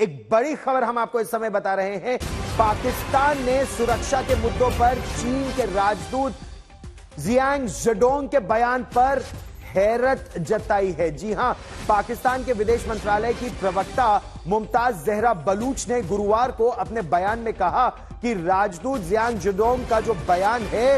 एक बड़ी खबर हम आपको इस समय बता रहे हैं। पाकिस्तान ने सुरक्षा के मुद्दों पर चीन के राजदूत जियांग जेडोंग के बयान पर हैरत जताई है। जी हां, पाकिस्तान के विदेश मंत्रालय की प्रवक्ता मुमताज जहरा बलूच ने गुरुवार को अपने बयान में कहा कि राजदूत जियांग जेडोंग का जो बयान है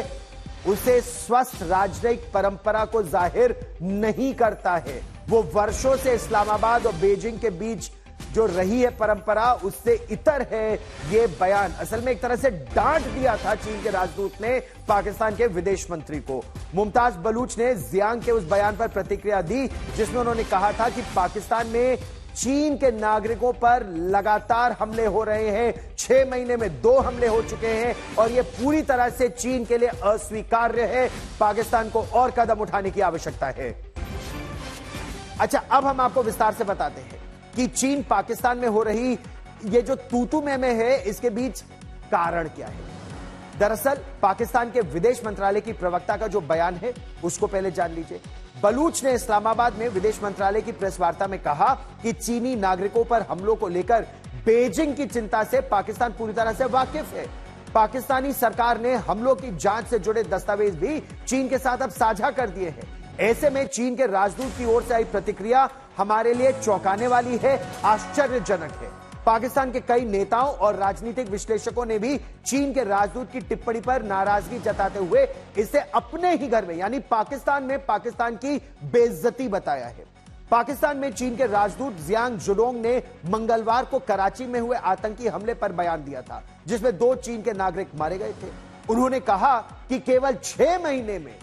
उसे स्वस्थ राजनयिक परंपरा को जाहिर नहीं करता है। वो वर्षों से इस्लामाबाद और बीजिंग के बीच जो रही है परंपरा उससे इतर है ये बयान। असल में एक तरह से डांट दिया था चीन के राजदूत ने पाकिस्तान के विदेश मंत्री को। मुमताज बलूच ने जियांग के उस बयान पर प्रतिक्रिया दी जिसमें उन्होंने कहा था कि पाकिस्तान में चीन के नागरिकों पर लगातार हमले हो रहे हैं। 6 महीने में 2 हमले हो चुके हैं और यह पूरी तरह से चीन के लिए अस्वीकार्य है। पाकिस्तान को और कदम उठाने की आवश्यकता है। अच्छा, अब हम आपको विस्तार से बताते हैं कि चीन पाकिस्तान में हो रही ये जो तू में है इसके बीच कारण क्या है। दरअसल पाकिस्तान के विदेश मंत्रालय की प्रवक्ता का जो बयान है उसको पहले जान लीजिए। बलूच ने इस्लामाबाद में विदेश मंत्रालय की प्रेस वार्ता में कहा कि चीनी नागरिकों पर हमलों को लेकर बीजिंग की चिंता से पाकिस्तान पूरी तरह से वाकिफ है। पाकिस्तानी सरकार ने हमलों की जांच से जुड़े दस्तावेज भी चीन के साथ अब साझा कर दिए हैं। ऐसे में चीन के राजदूत की ओर से आई प्रतिक्रिया हमारे लिए चौंकाने वाली है, आश्चर्यजनक है। पाकिस्तान के कई नेताओं और राजनीतिक विश्लेषकों ने भी चीन के राजदूत की टिप्पणी पर नाराजगी जताते हुए इसे अपने ही घर में यानी पाकिस्तान में पाकिस्तान की बेइज्जती बताया है। पाकिस्तान में चीन के राजदूत जियांग जेडोंग ने मंगलवार को कराची में हुए आतंकी हमले पर बयान दिया था जिसमें 2 चीन के नागरिक मारे गए थे। उन्होंने कहा कि केवल 6 महीने में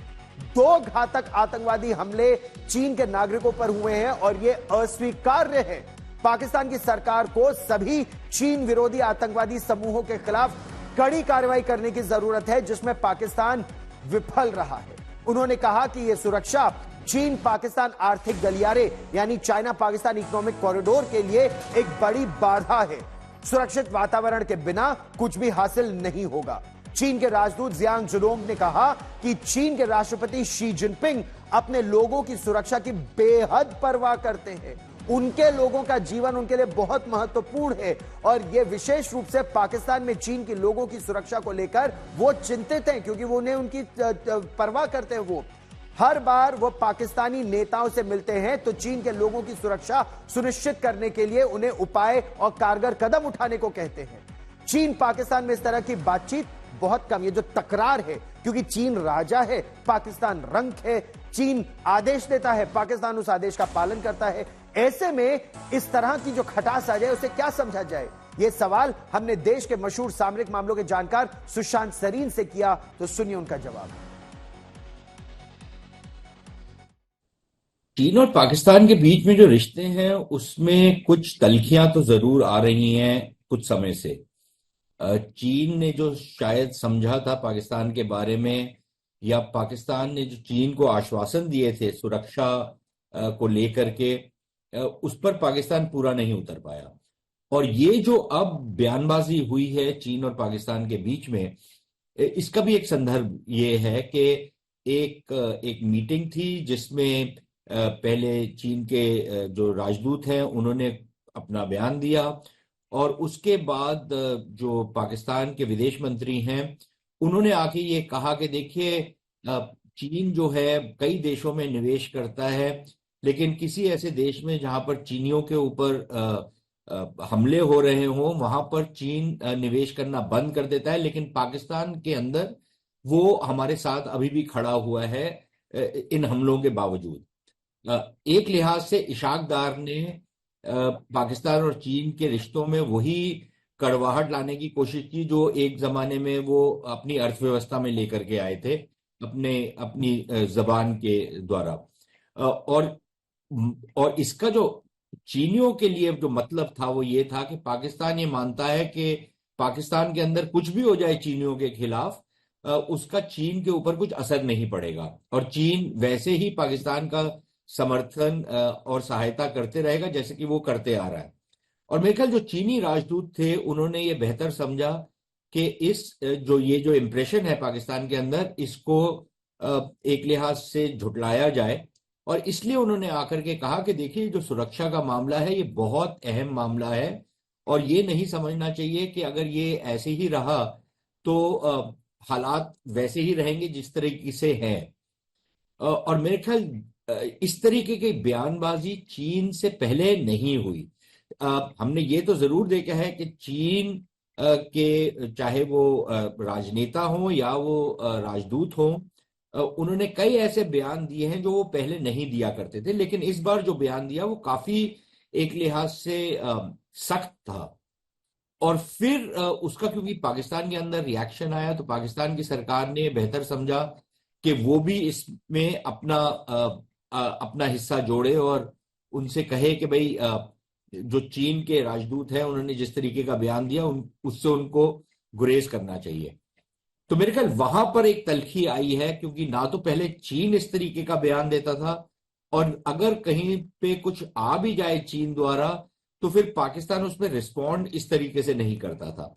2 घातक आतंकवादी हमले चीन के नागरिकों पर हुए हैं और यह अस्वीकार्य है। पाकिस्तान की सरकार को सभी चीन विरोधी आतंकवादी समूहों के खिलाफ कड़ी कार्रवाई करने की जरूरत है जिसमें पाकिस्तान विफल रहा है। उन्होंने कहा कि यह सुरक्षा चीन पाकिस्तान आर्थिक गलियारे यानी चाइना पाकिस्तान इकोनॉमिक कॉरिडोर के लिए एक बड़ी बाधा है। सुरक्षित वातावरण के बिना कुछ भी हासिल नहीं होगा। चीन के राजदूत जियांग जेडोंग ने कहा कि चीन के राष्ट्रपति शी जिनपिंग अपने लोगों की सुरक्षा की बेहद परवाह करते हैं। उनके लोगों का जीवन उनके लिए बहुत महत्वपूर्ण है और यह विशेष रूप से पाकिस्तान में चीन के लोगों की सुरक्षा को लेकर वो चिंतित हैं क्योंकि वो उन्हें उनकी परवाह करते हैं। वो हर बार वो पाकिस्तानी नेताओं से मिलते हैं तो चीन के लोगों की सुरक्षा सुनिश्चित करने के लिए उन्हें उपाय और कारगर कदम उठाने को कहते हैं। चीन पाकिस्तान में इस तरह की बातचीत बहुत कम, ये जो तकरार है क्योंकि चीन राजा है, पाकिस्तान रंक है। चीन आदेश देता है, पाकिस्तान उस आदेश का पालन करता है। ऐसे में इस तरह की जो खटास आ जाए उसे क्या समझा जाए, यह सवाल हमने देश के मशहूर सामरिक मामलों के जानकार सुशांत सरीन से किया, तो सुनिए उनका जवाब। चीन और पाकिस्तान के बीच में जो रिश्ते हैं उसमें कुछ तल्खियां तो जरूर आ रही हैं कुछ समय से। चीन ने जो शायद समझा था पाकिस्तान के बारे में या पाकिस्तान ने जो चीन को आश्वासन दिए थे सुरक्षा को लेकर के, उस पर पाकिस्तान पूरा नहीं उतर पाया। और ये जो अब बयानबाजी हुई है चीन और पाकिस्तान के बीच में, इसका भी एक संदर्भ ये है कि एक मीटिंग थी जिसमें पहले चीन के जो राजदूत हैं उन्होंने अपना बयान दिया और उसके बाद जो पाकिस्तान के विदेश मंत्री हैं उन्होंने आके ये कहा कि देखिए चीन जो है कई देशों में निवेश करता है लेकिन किसी ऐसे देश में जहां पर चीनियों के ऊपर हमले हो रहे हों वहां पर चीन निवेश करना बंद कर देता है, लेकिन पाकिस्तान के अंदर वो हमारे साथ अभी भी खड़ा हुआ है इन हमलों के बावजूद। एक लिहाज से इशाक डार ने पाकिस्तान और चीन के रिश्तों में वही कड़वाहट लाने की कोशिश की जो एक जमाने में वो अपनी अर्थव्यवस्था में लेकर के आए थे अपनी जबान के द्वारा। और इसका जो चीनियों के लिए जो मतलब था वो ये था कि पाकिस्तान ये मानता है कि पाकिस्तान के अंदर कुछ भी हो जाए चीनियों के खिलाफ उसका चीन के ऊपर कुछ असर नहीं पड़ेगा और चीन वैसे ही पाकिस्तान का समर्थन और सहायता करते रहेगा जैसे कि वो करते आ रहा है। और मेरे ख्याल जो चीनी राजदूत थे उन्होंने ये बेहतर समझा कि ये जो इम्प्रेशन है पाकिस्तान के अंदर इसको एक लिहाज से झुटलाया जाए और इसलिए उन्होंने आकर के कहा कि देखिए जो सुरक्षा का मामला है ये बहुत अहम मामला है और ये नहीं समझना चाहिए कि अगर ये ऐसे ही रहा तो हालात वैसे ही रहेंगे जिस तरीके से हैं। और मेरे ख्याल इस तरीके की बयानबाजी चीन से पहले नहीं हुई। हमने ये तो जरूर देखा है कि चीन के चाहे वो राजनेता हो या वो राजदूत हो, उन्होंने कई ऐसे बयान दिए हैं जो वो पहले नहीं दिया करते थे, लेकिन इस बार जो बयान दिया वो काफी एक लिहाज से सख्त था। और फिर उसका क्योंकि पाकिस्तान के अंदर रिएक्शन आया तो पाकिस्तान की सरकार ने बेहतर समझा कि वो भी इसमें अपना हिस्सा जोड़े और उनसे कहे कि भाई जो चीन के राजदूत हैं उन्होंने जिस तरीके का बयान दिया उससे उनको गुरेज करना चाहिए। तो मेरे ख्याल वहां पर एक तलखी आई है, क्योंकि ना तो पहले चीन इस तरीके का बयान देता था, और अगर कहीं पे कुछ आ भी जाए चीन द्वारा तो फिर पाकिस्तान उसमें रिस्पॉन्ड इस तरीके से नहीं करता था।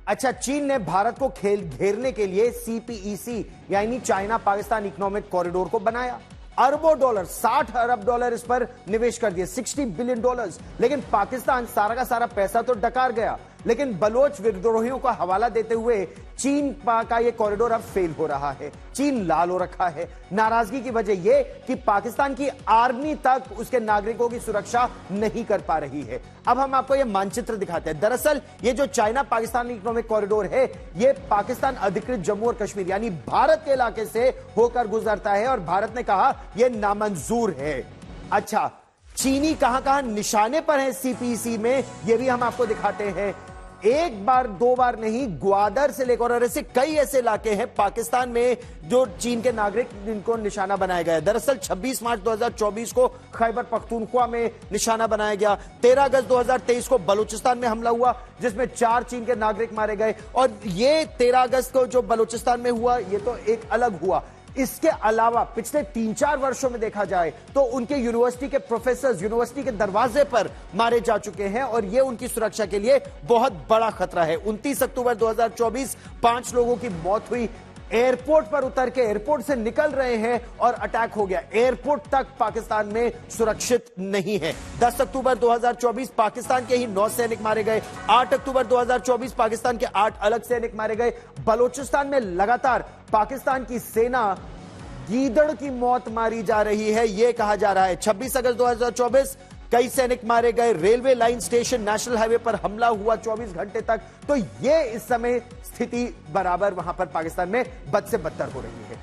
अच्छा, चीन ने भारत को घेरने के लिए सीपीईसी यानी चाइना पाकिस्तान इकोनॉमिक कॉरिडोर को बनाया। अरबों डॉलर, 60 अरब डॉलर इस पर निवेश कर दिए, $60 बिलियन। लेकिन पाकिस्तान सारा का सारा पैसा तो डकार गया। लेकिन बलोच विद्रोहियों का हवाला देते हुए चीन का यह कॉरिडोर अब फेल हो रहा है। चीन लाल हो रखा है। नाराजगी की वजह यह कि पाकिस्तान की आर्मी तक उसके नागरिकों की सुरक्षा नहीं कर पा रही है। अब हम आपको यह मानचित्र दिखाते हैं। दरअसल यह जो चाइना पाकिस्तान इकोनॉमिक कॉरिडोर है, यह पाकिस्तान अधिकृत जम्मू और कश्मीर यानी भारत के इलाके से होकर गुजरता है, और भारत ने कहा यह नामंजूर है। अच्छा, चीनी कहां कहां निशाने पर है सीपीसी में, यह भी हम आपको दिखाते हैं। एक बार दो बार नहीं, ग्वादर से लेकर और ऐसे कई ऐसे इलाके हैं पाकिस्तान में जो चीन के नागरिक जिनको निशाना बनाया गया है। दरअसल 26 मार्च 2024 को खैबर पख्तूनख्वा में निशाना बनाया गया। 13 अगस्त 2023 को बलूचिस्तान में हमला हुआ जिसमें 4 चीन के नागरिक मारे गए। और ये 13 अगस्त को जो बलूचिस्तान में हुआ ये तो एक अलग हुआ। इसके अलावा पिछले 3-4 वर्षों में देखा जाए तो उनके यूनिवर्सिटी के प्रोफेसर यूनिवर्सिटी के दरवाजे पर मारे जा चुके हैं, और यह उनकी सुरक्षा के लिए बहुत बड़ा खतरा है। 29 अक्टूबर 2024 5 लोगों की मौत हुई। एयरपोर्ट पर उतर के एयरपोर्ट से निकल रहे हैं और अटैक हो गया। एयरपोर्ट तक पाकिस्तान में सुरक्षित नहीं है। 10 अक्टूबर 2024 पाकिस्तान के ही 9 सैनिक मारे गए। 8 अक्टूबर 2024 पाकिस्तान के 8 अलग सैनिक मारे गए। बलूचिस्तान में लगातार पाकिस्तान की सेना गीदड़ की मौत मारी जा रही है, यह कहा जा रहा है। 26 अगस्त 2024 कई सैनिक मारे गए। Railway line station national highway पर हमला हुआ 24 घंटे तक। तो यह इस समय स्थिति बराबर वहां पर पाकिस्तान में बद से बदतर हो रही है।